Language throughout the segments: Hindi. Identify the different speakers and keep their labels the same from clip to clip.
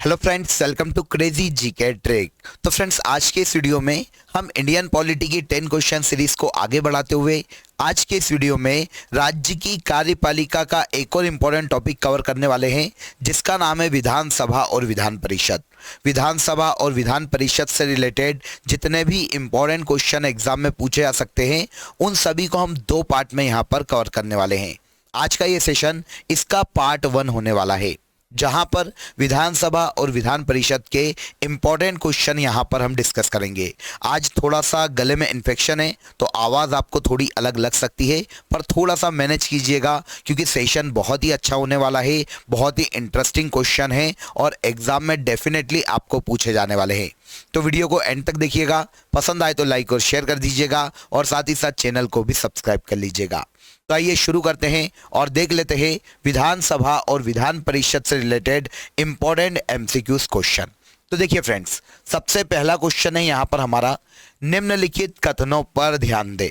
Speaker 1: Hello friends, welcome to crazy GK trick. तो फ्रेंड्स, आज के इस वीडियो में हम इंडियन पॉलिटी की 10 क्वेश्चन सीरीज को आगे बढ़ाते हुए आज के इस वीडियो में राज्य की कार्यपालिका का एक और इम्पोर्टेंट टॉपिक कवर करने वाले हैं, जिसका नाम है विधानसभा और विधान परिषद। विधानसभा और विधान परिषद से रिलेटेड जितने भी इम्पोर्टेंट क्वेश्चन एग्जाम में पूछे जा सकते हैं, उन सभी को हम 2 पार्ट में यहाँ पर कवर करने वाले हैं। आज का ये सेशन इसका पार्ट 1 होने वाला है, जहां पर विधानसभा और विधान परिषद के इंपॉर्टेंट क्वेश्चन यहां पर हम डिस्कस करेंगे। आज थोड़ा सा गले में इन्फेक्शन है तो आवाज़ आपको थोड़ी अलग लग सकती है, पर थोड़ा सा मैनेज कीजिएगा क्योंकि सेशन बहुत ही अच्छा होने वाला है। बहुत ही इंटरेस्टिंग क्वेश्चन है और एग्जाम में डेफिनेटली आपको पूछे जाने वाले हैं। तो वीडियो को एंड तक देखिएगा, पसंद आए तो लाइक और शेयर कर दीजिएगा और साथ ही साथ चैनल को भी सब्सक्राइब कर लीजिएगा। तो आइए शुरू करते हैं और देख लेते हैं विधानसभा और विधान परिषद से रिलेटेड इंपॉर्टेंट एमसीक्यूज क्वेश्चन। तो देखिए फ्रेंड्स, सबसे पहला क्वेश्चन है यहाँ पर हमारा, निम्नलिखित कथनों पर ध्यान दे।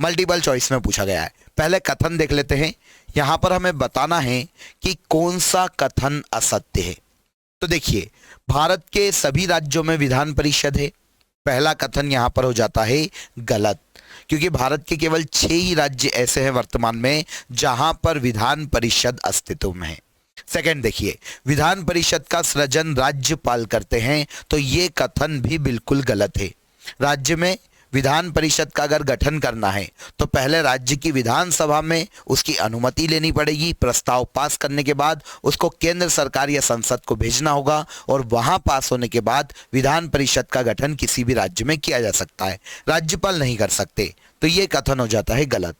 Speaker 1: मल्टीपल चॉइस में पूछा गया है। पहले कथन देख लेते हैं। यहाँ पर हमें बताना है कि कौन सा कथन असत्य है। तो देखिए, भारत के सभी राज्यों में विधान परिषद है। पहला कथन यहाँ पर हो जाता है गलत, क्योंकि भारत के केवल 6 ही राज्य ऐसे हैं वर्तमान में जहां पर विधान परिषद अस्तित्व में है। सेकंड देखिए, विधान परिषद का सृजन राज्यपाल करते हैं, तो ये कथन भी बिल्कुल गलत है। राज्य में विधान परिषद का अगर गठन करना है तो पहले राज्य की विधानसभा में उसकी अनुमति लेनी पड़ेगी। प्रस्ताव पास करने के बाद उसको केंद्र सरकार या संसद को भेजना होगा और वहां पास होने के बाद विधान परिषद का गठन किसी भी राज्य में किया जा सकता है, राज्यपाल नहीं कर सकते। तो ये कथन हो जाता है गलत।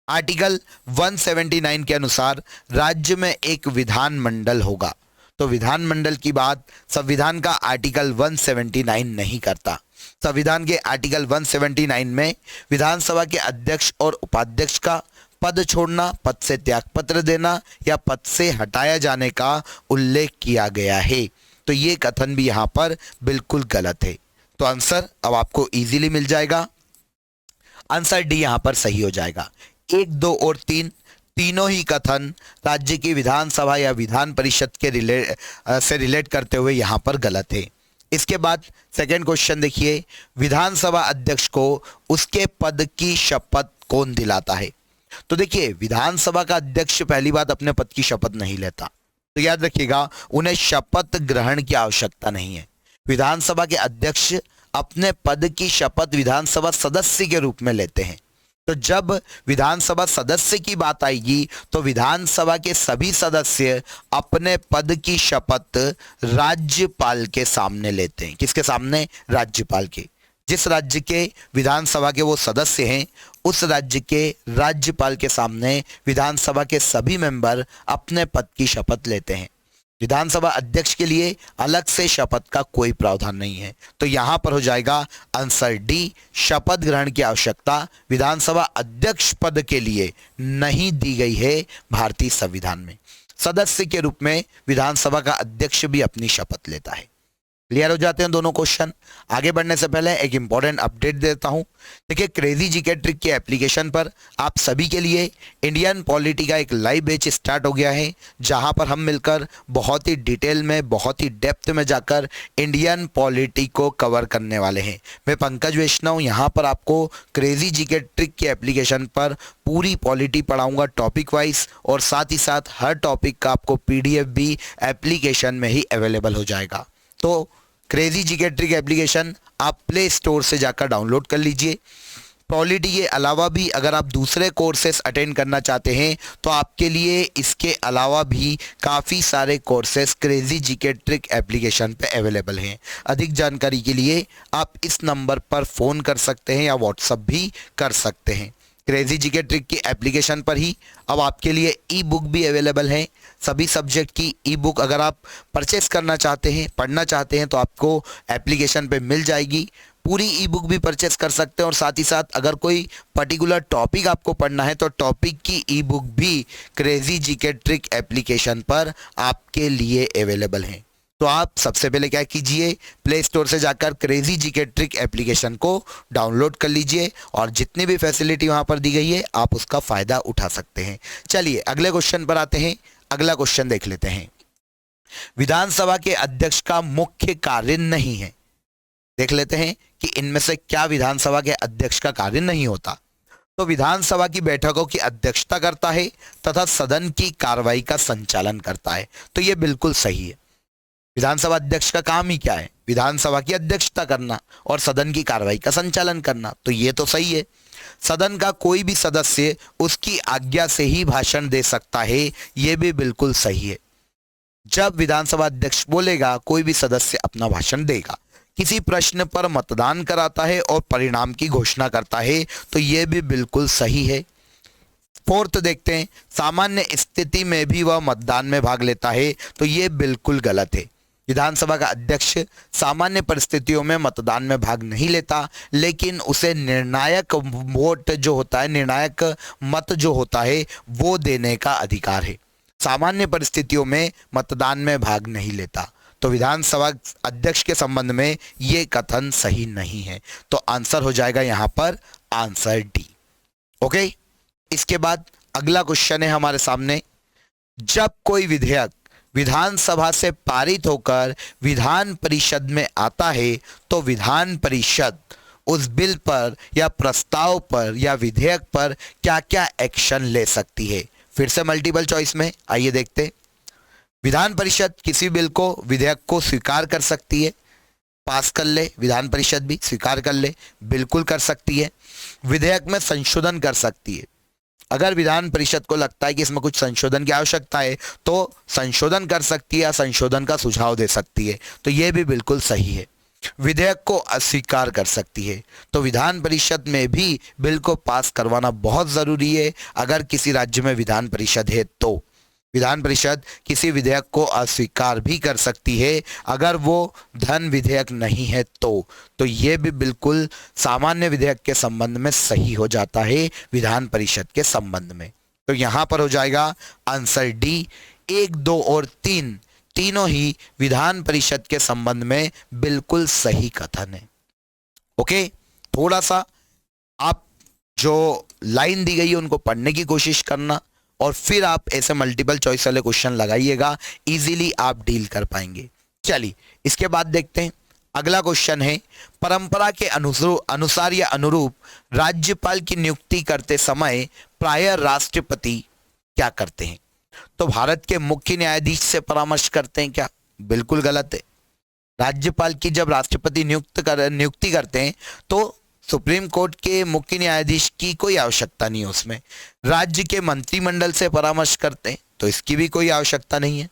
Speaker 1: आर्टिकल 179 के अनुसार राज्य में एक विधानमंडल होगा, तो विधानमंडल की बात संविधान का आर्टिकल 179 नहीं करता। संविधान के आर्टिकल 179 में विधानसभा के अध्यक्ष और उपाध्यक्ष का पद छोड़ना, पद से त्यागपत्र देना या पद से हटाया जाने का उल्लेख किया गया है। तो ये कथन भी यहाँ पर बिल्कुल गलत है। तो आंसर अब आपको इजीली मिल जाएगा। आंसर डी यहाँ पर सही हो जाएगा। 1, 2 और 3 तीनों ही कथन राज्य की विधानसभा या विधान परिषद के रिलेट करते हुए यहाँ पर गलत है। इसके बाद सेकंड क्वेश्चन देखिए, विधानसभा अध्यक्ष को उसके पद की शपथ कौन दिलाता है। तो देखिए, विधानसभा का अध्यक्ष पहली बात अपने पद की शपथ नहीं लेता, तो याद रखिएगा उन्हें शपथ ग्रहण की आवश्यकता नहीं है। विधानसभा के अध्यक्ष अपने पद की शपथ विधानसभा सदस्य के रूप में लेते हैं। तो जब विधानसभा सदस्य की बात आएगी तो विधानसभा के सभी सदस्य अपने पद की शपथ राज्यपाल के सामने लेते हैं। किसके सामने? राज्यपाल के। जिस राज्य के विधानसभा के वो सदस्य हैं, उस राज्य के राज्यपाल के सामने विधानसभा के सभी मेंबर अपने पद की शपथ लेते हैं। विधानसभा अध्यक्ष के लिए अलग से शपथ का कोई प्रावधान नहीं है। तो यहां पर हो जाएगा आंसर डी, शपथ ग्रहण की आवश्यकता विधानसभा अध्यक्ष पद के लिए नहीं दी गई है भारतीय संविधान में। सदस्य के रूप में विधानसभा का अध्यक्ष भी अपनी शपथ लेता है। क्लियर हो जाते हैं दोनों क्वेश्चन। आगे बढ़ने से पहले एक इंपॉर्टेंट अपडेट देता हूं। देखिए, क्रेजी जीके ट्रिक के एप्लीकेशन पर आप सभी के लिए इंडियन पॉलिटी का एक लाइव बैच स्टार्ट हो गया है, जहां पर हम मिलकर बहुत ही डिटेल में, बहुत ही डेप्थ में जाकर इंडियन पॉलिटी को कवर करने वाले हैं। मैं पंकज वैष्णव यहाँ पर आपको क्रेजी जीके ट्रिक के एप्लीकेशन पर पूरी पॉलिटी पढ़ाऊंगा टॉपिक वाइज, और साथ ही साथ हर टॉपिक का आपको PDF भी एप्लीकेशन में ही अवेलेबल हो जाएगा। तो क्रेजी जीके ट्रिक एप्लीकेशन आप प्ले स्टोर से जाकर डाउनलोड कर लीजिए। पॉलिटी के अलावा भी अगर आप दूसरे कोर्सेस अटेंड करना चाहते हैं तो आपके लिए इसके अलावा भी काफ़ी सारे courses crazy GK trick application पे अवेलेबल हैं। अधिक जानकारी के लिए आप इस नंबर पर फ़ोन कर सकते हैं या व्हाट्सअप भी कर सकते हैं। क्रेजी जीके ट्रिक की एप्लीकेशन पर ही अब आपके लिए ई बुक भी अवेलेबल है। सभी सब्जेक्ट की ई बुक अगर आप परचेस करना चाहते हैं, पढ़ना चाहते हैं, तो आपको एप्लीकेशन पे मिल जाएगी। पूरी ई बुक भी परचेस कर सकते हैं और साथ ही साथ अगर कोई पर्टिकुलर टॉपिक आपको पढ़ना है तो टॉपिक की ई बुक भी क्रेजी जीके ट्रिक एप्लीकेशन पर आपके लिए अवेलेबल है। तो आप सबसे पहले क्या कीजिए, प्ले स्टोर से जाकर क्रेजी जीके ट्रिक एप्लीकेशन को डाउनलोड कर लीजिए और जितनी भी फैसिलिटी वहां पर दी गई है आप उसका फ़ायदा उठा सकते हैं। चलिए अगले क्वेश्चन पर आते हैं। अगला क्वेश्चन देख लेते हैं। विधानसभा के अध्यक्ष का मुख्य कार्य नहीं है। देख लेते हैं कि इनमें से क्या विधानसभा के अध्यक्ष का कार्य नहीं होता। तो विधानसभा की बैठकों की अध्यक्षता करता है तथा सदन की कार्रवाई का संचालन करता है। तो यह बिल्कुल सही है। विधानसभा अध्यक्ष का काम ही क्या है? विधानसभा की अध्यक्षता करना और सदन की कार्रवाई का संचालन करना। तो ये तो सही है। सदन का कोई भी सदस्य उसकी आज्ञा से ही भाषण दे सकता है। यह भी बिल्कुल सही है। जब विधानसभा अध्यक्ष बोलेगा, कोई भी सदस्य अपना भाषण देगा। किसी प्रश्न पर मतदान कराता है और परिणाम की घोषणा करता है। तो यह भी बिल्कुल सही है। फोर्थ देखते हैं, सामान्य स्थिति में भी वह मतदान में भाग लेता है। तो यह बिल्कुल गलत है। विधानसभा का अध्यक्ष सामान्य परिस्थितियों में मतदान में भाग नहीं लेता, लेकिन उसे निर्णायक वोट जो होता है, निर्णायक मत जो होता है, वो देने का अधिकार है। सामान्य परिस्थितियों में मतदान में भाग नहीं लेता। तो विधानसभा अध्यक्ष के संबंध में ये कथन सही नहीं है। तो आंसर हो जाएगा यहां पर आंसर डी। ओके, इसके बाद अगला क्वेश्चन है हमारे सामने। जब कोई विधेयक विधानसभा से पारित होकर विधान परिषद में आता है तो विधान परिषद उस बिल पर या प्रस्ताव पर या विधेयक पर क्या क्या एक्शन ले सकती है? फिर से मल्टीपल चॉइस में आइए देखते हैं। विधान परिषद किसी बिल को, विधेयक को स्वीकार कर सकती है, पास कर ले। विधान परिषद भी स्वीकार कर ले, बिल्कुल कर सकती है। विधेयक में संशोधन कर सकती है। अगर विधान परिषद को लगता है कि इसमें कुछ संशोधन की आवश्यकता है तो संशोधन कर सकती है या संशोधन का सुझाव दे सकती है। तो यह भी बिल्कुल सही है। विधेयक को अस्वीकार कर सकती है। तो विधान परिषद में भी बिल को पास करवाना बहुत जरूरी है। अगर किसी राज्य में विधान परिषद है तो विधान परिषद किसी विधेयक को अस्वीकार भी कर सकती है अगर वो धन विधेयक नहीं है तो ये भी बिल्कुल सामान्य विधेयक के संबंध में सही हो जाता है विधान परिषद के संबंध में। तो यहां पर हो जाएगा आंसर डी। 1, 2 और 3 तीनों ही विधान परिषद के संबंध में बिल्कुल सही कथन है। ओके, थोड़ा सा आप जो लाइन दी गई है उनको पढ़ने की कोशिश करना और फिर आप ऐसे मल्टीपल चॉइस वाले क्वेश्चन लगाइएगा, इजीली आप डील कर पाएंगे। चलिए इसके बाद देखते हैं। अगला क्वेश्चन है, परंपरा के अनुसार या अनुरूप राज्यपाल की नियुक्ति करते समय प्रायः राष्ट्रपति क्या करते हैं? तो भारत के मुख्य न्यायाधीश से परामर्श करते हैं क्या? बिल्कुल गलत है। राज्यपाल की जब राष्ट्रपति नियुक्ति करते हैं तो सुप्रीम कोर्ट के मुख्य न्यायाधीश की कोई आवश्यकता नहीं है उसमें। राज्य के मंत्रिमंडल से परामर्श करते हैं तो इसकी भी कोई आवश्यकता नहीं है।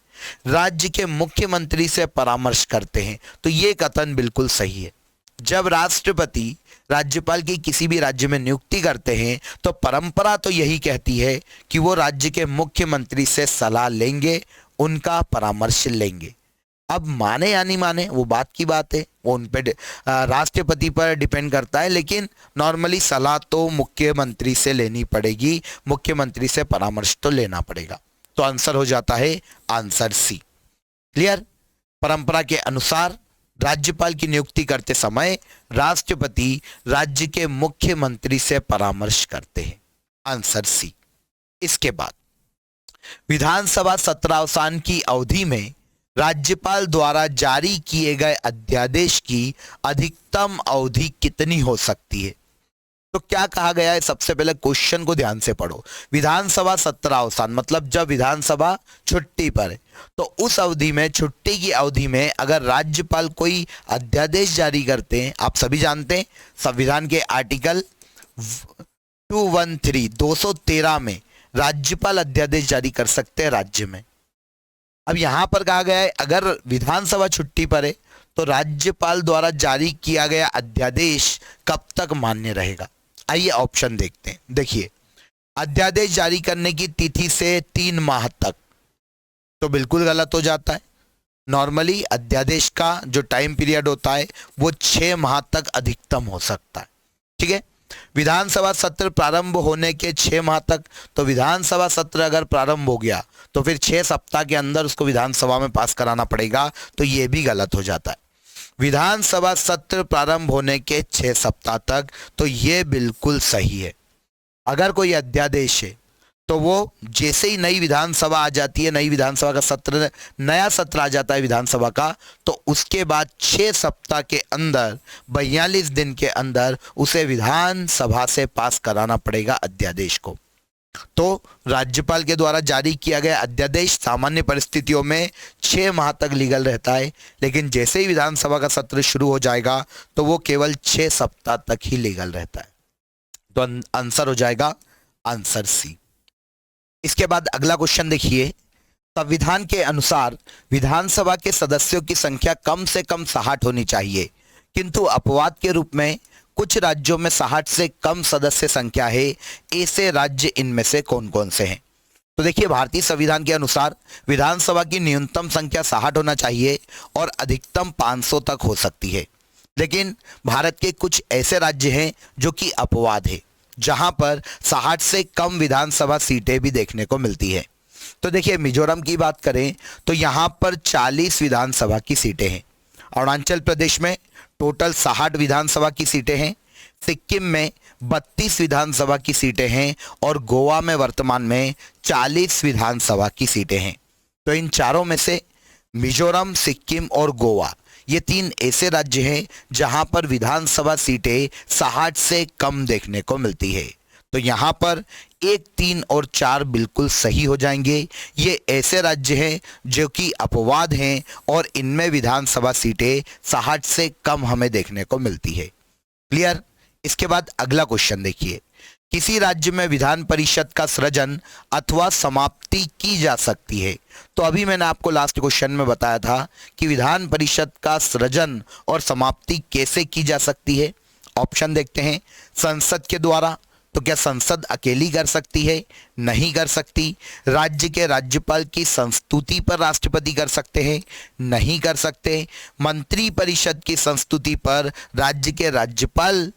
Speaker 1: राज्य के मुख्यमंत्री से परामर्श करते हैं तो ये कथन बिल्कुल सही है। जब राष्ट्रपति राज्यपाल की किसी भी राज्य में नियुक्ति करते हैं तो परंपरा तो यही कहती है कि वो राज्य के मुख्यमंत्री से सलाह लेंगे, उनका परामर्श लेंगे। अब माने या नहीं माने वो बात की बात है, वो उन पे राष्ट्रपति पर डिपेंड करता है, लेकिन नॉर्मली सलाह तो मुख्यमंत्री से लेनी पड़ेगी, मुख्यमंत्री से परामर्श तो लेना पड़ेगा। तो आंसर हो जाता है आंसर सी। क्लियर? परंपरा के अनुसार राज्यपाल की नियुक्ति करते समय राष्ट्रपति राज्य के मुख्यमंत्री से परामर्श करते हैं। Answer C. इसके बाद विधानसभा सत्रावसान की अवधि में राज्यपाल द्वारा जारी किए गए अध्यादेश की अधिकतम अवधि कितनी हो सकती है? तो क्या कहा गया है? सबसे पहले क्वेश्चन को ध्यान से पढ़ो। विधानसभा सत्रावसान मतलब जब विधानसभा छुट्टी पर है तो उस अवधि में, छुट्टी की अवधि में अगर राज्यपाल कोई अध्यादेश जारी करते हैं, आप सभी जानते हैं संविधान के आर्टिकल 213 में राज्यपाल अध्यादेश जारी कर सकते हैं राज्य में। अब यहां पर कहा गया है अगर विधानसभा छुट्टी पर है तो राज्यपाल द्वारा जारी किया गया अध्यादेश कब तक मान्य रहेगा? आइए ऑप्शन देखते हैं। देखिए, अध्यादेश जारी करने की तिथि से 3 माह तक, तो बिल्कुल गलत हो जाता है। नॉर्मली अध्यादेश का जो टाइम पीरियड होता है वो 6 माह तक अधिकतम हो सकता है। ठीक है, विधानसभा सत्र प्रारंभ होने के 6 माह तक, तो विधानसभा सत्र अगर प्रारंभ हो गया तो फिर 6 सप्ताह के अंदर उसको विधानसभा में पास कराना पड़ेगा, तो ये भी गलत हो जाता है। विधानसभा सत्र प्रारंभ होने के 6 सप्ताह तक, तो ये बिल्कुल सही है। अगर कोई अध्यादेश है तो वो जैसे ही नई विधानसभा आ जाती है, नई विधानसभा का सत्र, नया सत्र आ जाता है विधानसभा का, तो उसके बाद 6 सप्ताह के अंदर, 42 दिन के अंदर उसे विधानसभा से पास कराना पड़ेगा अध्यादेश को। तो राज्यपाल के द्वारा जारी किया गया अध्यादेश सामान्य परिस्थितियों में 6 माह तक लीगल रहता है, लेकिन जैसे ही विधानसभा का सत्र शुरू हो जाएगा तो वो केवल 6 सप्ताह तक ही लीगल रहता है। तो आंसर हो जाएगा आंसर सी। इसके बाद अगला क्वेश्चन देखिए, संविधान के अनुसार विधानसभा के सदस्यों की संख्या कम से कम 60 होनी चाहिए, किंतु अपवाद के रूप में कुछ राज्यों में 60 से कम सदस्य संख्या है। ऐसे राज्य इनमें से कौन कौन से हैं? तो देखिए, भारतीय संविधान के अनुसार विधानसभा की न्यूनतम संख्या 60 होना चाहिए और अधिकतम 500 तक हो सकती है। लेकिन भारत के कुछ ऐसे राज्य हैं जो कि अपवाद है, जहां पर 60 से कम विधानसभा सीटें भी देखने को मिलती है। तो देखिए, मिजोरम की बात करें तो यहां पर 40 विधानसभा की सीटें हैं। अरुणाचल प्रदेश में टोटल 60 विधानसभा की सीटें हैं। सिक्किम में 32 विधानसभा की सीटें हैं और गोवा में वर्तमान में 40 विधानसभा की सीटें हैं। तो इन चारों में से मिजोरम, सिक्किम और गोवा, ये 3 ऐसे राज्य हैं जहां पर विधानसभा सीटें 60 से कम देखने को मिलती है। तो यहां पर 1, 3 और 4 बिल्कुल सही हो जाएंगे। ये ऐसे राज्य हैं जो कि अपवाद हैं और इनमें विधानसभा सीटें 60 से कम हमें देखने को मिलती है। क्लियर? इसके बाद अगला क्वेश्चन देखिए, किसी राज्य में विधान परिषद का सृजन अथवा समाप्ति की जा सकती है। तो अभी मैंने आपको लास्ट क्वेश्चन में बताया था कि विधान परिषद का सृजन और समाप्ति कैसे की जा सकती है। ऑप्शन देखते हैं, संसद के द्वारा। तो क्या संसद अकेली कर सकती है? नहीं कर सकती। राज्य के राज्यपाल की संस्तुति पर राष्ट्रपति कर सकते हैं? नहीं कर सकते। मंत्री परिषद की संस्तुति पर राज्य के राज्यपाल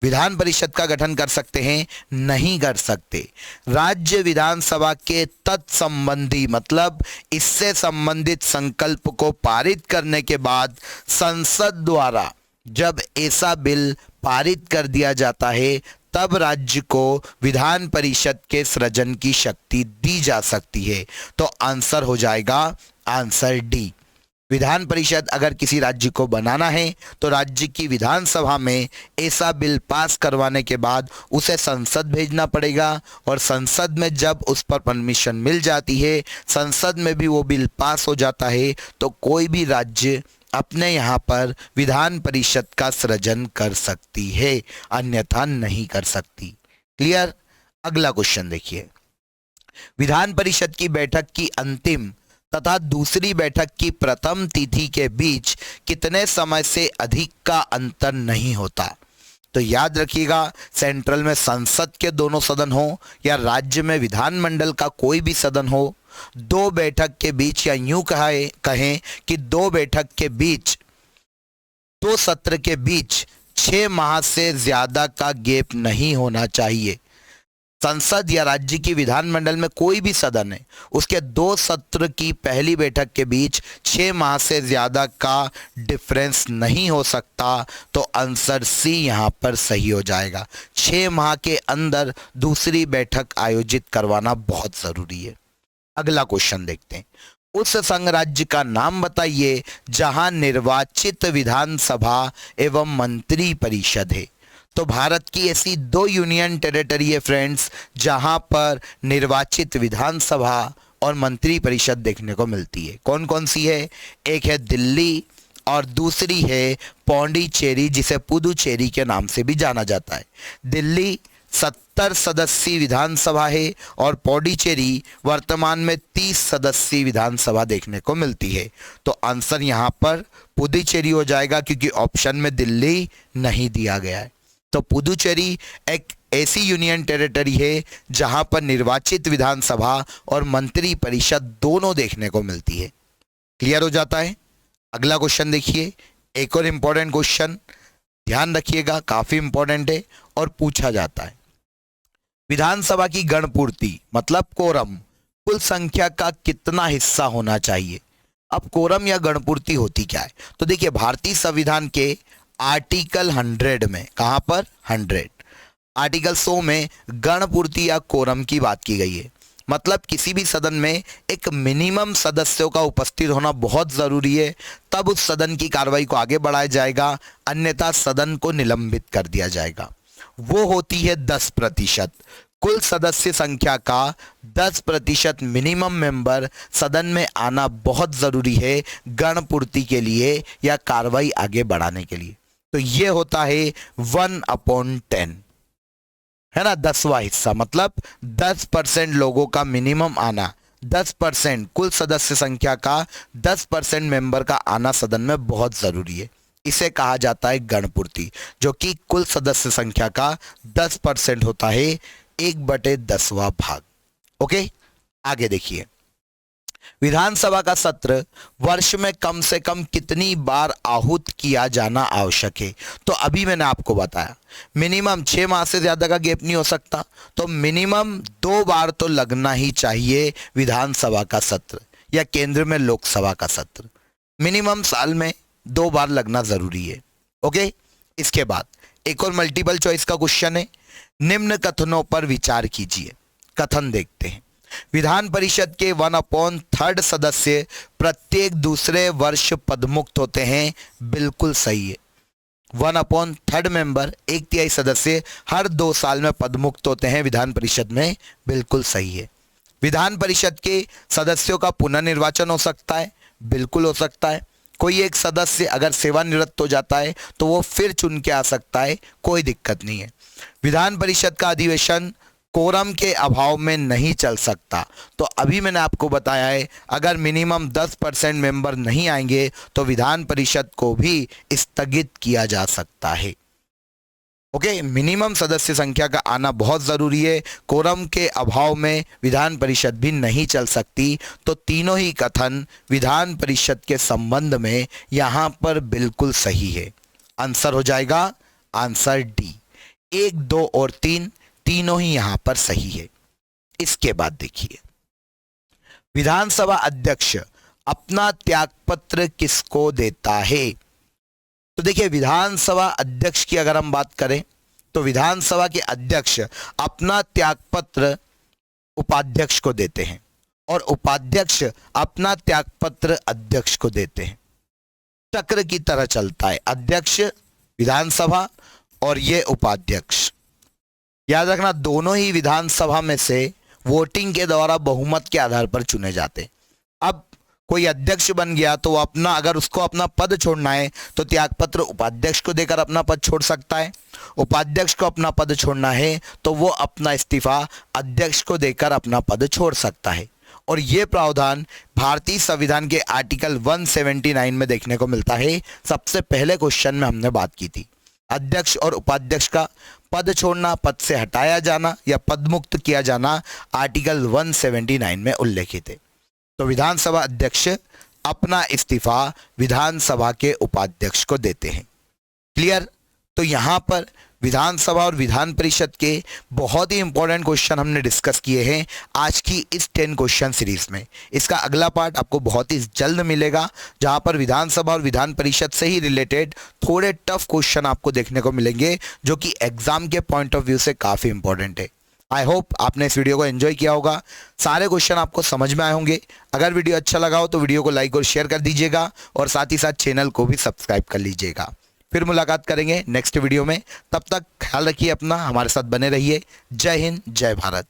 Speaker 1: विधान परिषद का गठन कर सकते हैं? नहीं कर सकते। राज्य विधानसभा के तत्संबंधी, मतलब इससे संबंधित संकल्प को पारित करने के बाद संसद द्वारा जब ऐसा बिल पारित कर दिया जाता है, तब राज्य को विधान परिषद के सृजन की शक्ति दी जा सकती है। तो आंसर हो जाएगा आंसर डी। विधान परिषद अगर किसी राज्य को बनाना है तो राज्य की विधानसभा में ऐसा बिल पास करवाने के बाद उसे संसद भेजना पड़ेगा, और संसद में जब उस पर परमिशन मिल जाती है, संसद में भी वो बिल पास हो जाता है, तो कोई भी राज्य अपने यहाँ पर विधान परिषद का सृजन कर सकती है, अन्यथा नहीं कर सकती। क्लियर? अगला क्वेश्चन देखिए, विधान परिषद की बैठक की अंतिम तथा दूसरी बैठक की प्रथम तिथि के बीच कितने समय से अधिक का अंतर नहीं होता। तो याद रखिएगा, सेंट्रल में संसद के दोनों सदन हो या राज्य में विधानमंडल का कोई भी सदन हो, 2 बैठक के बीच, या यूं कहें कि 2 बैठक के बीच, 2 सत्र के बीच 6 माह से ज्यादा का गैप नहीं होना चाहिए। संसद या राज्य की विधानमंडल में कोई भी सदन है, उसके 2 सत्र की पहली बैठक के बीच 6 माह से ज्यादा का डिफरेंस नहीं हो सकता। तो आंसर सी यहां पर सही हो जाएगा। 6 माह के अंदर दूसरी बैठक आयोजित करवाना बहुत जरूरी है। अगला क्वेश्चन देखते हैं, उस संघ राज्य का नाम बताइए जहां निर्वाचित विधानसभा एवं मंत्री परिषद है। तो भारत की ऐसी 2 यूनियन टेरिटरी है फ्रेंड्स, जहां पर निर्वाचित विधानसभा और मंत्री परिषद देखने को मिलती है। कौन कौन सी है? एक है दिल्ली और दूसरी है पौंडीचेरी, जिसे पुदुचेरी के नाम से भी जाना जाता है। दिल्ली 70 सदस्यीय विधानसभा है और पौंडीचेरी वर्तमान में 30 सदस्यीय विधानसभा देखने को मिलती है। तो आंसर यहां पर पुदुचेरी हो जाएगा, क्योंकि ऑप्शन में दिल्ली नहीं दिया गया है। तो पुदुचेरी एक ऐसी यूनियन टेरिटरी है जहां पर निर्वाचित विधानसभा और मंत्री परिषद दोनों देखने को मिलती है। क्लियर हो जाता है? अगला क्वेश्चन देखिए, एक और इंपॉर्टेंट क्वेश्चन, ध्यान रखिएगा, काफी इंपॉर्टेंट है और पूछा जाता है। विधानसभा की गणपूर्ति मतलब कोरम कुल संख्या का कितना हिस्सा होना चाहिए? अब कोरम या गणपूर्ति होती क्या है? तो देखिए, भारतीय संविधान के आर्टिकल 100 में, कहां पर 100, आर्टिकल 100 में गणपूर्ति या कोरम की बात की गई है। मतलब किसी भी सदन में एक मिनिमम सदस्यों का उपस्थित होना बहुत ज़रूरी है, तब उस सदन की कार्रवाई को आगे बढ़ाया जाएगा, अन्यथा सदन को निलंबित कर दिया जाएगा। वो होती है 10%। कुल सदस्य संख्या का 10% मिनिमम मेंबर सदन में आना बहुत ज़रूरी है गणपूर्ति के लिए या कार्रवाई आगे बढ़ाने के लिए। तो ये होता है 1/10, है ना, 10वां हिस्सा। मतलब 10% लोगों का मिनिमम आना, 10% कुल सदस्य संख्या का 10% मेंबर का आना सदन में बहुत जरूरी है। इसे कहा जाता है गणपूर्ति, जो कि कुल सदस्य संख्या का 10% होता है, 1/10वां भाग। ओके, आगे देखिए। विधानसभा का सत्र वर्ष में कम से कम कितनी बार आहूत किया जाना आवश्यक है? तो अभी मैंने आपको बताया मिनिमम 6 माह से ज्यादा का गैप नहीं हो सकता, तो मिनिमम 2 बार तो लगना ही चाहिए विधानसभा का सत्र या केंद्र में लोकसभा का सत्र। मिनिमम साल में 2 बार लगना जरूरी है। ओके, इसके बाद एक और मल्टीपल चॉइस का क्वेश्चन है। निम्न कथनों पर विचार कीजिए। कथन देखते हैं। विधान परिषद के 1/3 सदस्य प्रत्येक दूसरे वर्ष पदमुक्त होते हैं। बिल्कुल सही है। 1/3 मेंबर, 1/3 सदस्य हर 2 साल में पदमुक्त होते हैं विधान परिषद में। बिल्कुल सही है। विधान परिषद के सदस्यों का पुनर्निर्वाचन हो सकता है। बिल्कुल हो सकता है। कोई एक सदस्य अगर सेवानिवृत्त हो जाता है तो वो फिर चुन के आ सकता है, कोई दिक्कत नहीं है। विधान परिषद का अधिवेशन कोरम के अभाव में नहीं चल सकता। तो अभी मैंने आपको बताया है, अगर मिनिमम 10% मेंबर नहीं आएंगे तो विधान परिषद को भी स्थगित किया जा सकता है। ओके, मिनिमम सदस्य संख्या का आना बहुत जरूरी है। कोरम के अभाव में विधान परिषद भी नहीं चल सकती। तो तीनों ही कथन विधान परिषद के संबंध में यहां पर बिल्कुल सही है। आंसर हो जाएगा आंसर डी। 1, 2 और 3 तीनों ही यहां पर सही है। इसके बाद देखिए, विधानसभा अध्यक्ष अपना त्यागपत्र किसको देता है? तो देखिए, विधानसभा अध्यक्ष की अगर हम बात करें तो विधानसभा के अध्यक्ष अपना त्यागपत्र उपाध्यक्ष को देते हैं और उपाध्यक्ष अपना त्यागपत्र अध्यक्ष को देते हैं। चक्र की तरह चलता है, अध्यक्ष विधानसभा और ये उपाध्यक्ष। याद रखना, दोनों ही विधानसभा में से वोटिंग के द्वारा बहुमत के आधार पर चुने जाते हैं। अब कोई अध्यक्ष बन गया तो वो अपना, अगर उसको अपना पद छोड़ना है तो त्यागपत्र उपाध्यक्ष को देकर अपना पद छोड़ सकता है। उपाध्यक्ष को अपना पद छोड़ना है तो वो अपना इस्तीफा अध्यक्ष को देकर अपना पद छोड़ सकता है। और ये प्रावधान भारतीय संविधान के आर्टिकल 179 में देखने को मिलता है। सबसे पहले क्वेश्चन में हमने बात की थी, अध्यक्ष और उपाध्यक्ष का पद छोड़ना, पद से हटाया जाना या पदमुक्त किया जाना आर्टिकल 179 में उल्लेखित है। तो विधानसभा अध्यक्ष अपना इस्तीफा विधानसभा के उपाध्यक्ष को देते हैं। क्लियर? तो यहां पर विधानसभा और विधान परिषद के बहुत ही इंपॉर्टेंट क्वेश्चन हमने डिस्कस किए हैं आज की इस 10 क्वेश्चन सीरीज में। इसका अगला पार्ट आपको बहुत ही जल्द मिलेगा, जहां पर विधानसभा और विधान परिषद से ही रिलेटेड थोड़े टफ क्वेश्चन आपको देखने को मिलेंगे, जो कि एग्जाम के पॉइंट ऑफ व्यू से काफी इंपॉर्टेंट है। आई होप आपने इस वीडियो को एंजॉय किया होगा, सारे क्वेश्चन आपको समझ में आए होंगे। अगर वीडियो अच्छा लगा हो तो वीडियो को लाइक और शेयर कर दीजिएगा और साथ ही साथ चैनल को भी सब्सक्राइब कर लीजिएगा। फिर मुलाकात करेंगे नेक्स्ट वीडियो में, तब तक ख्याल रखिए अपना, हमारे साथ बने रहिए। जय हिंद, जय भारत।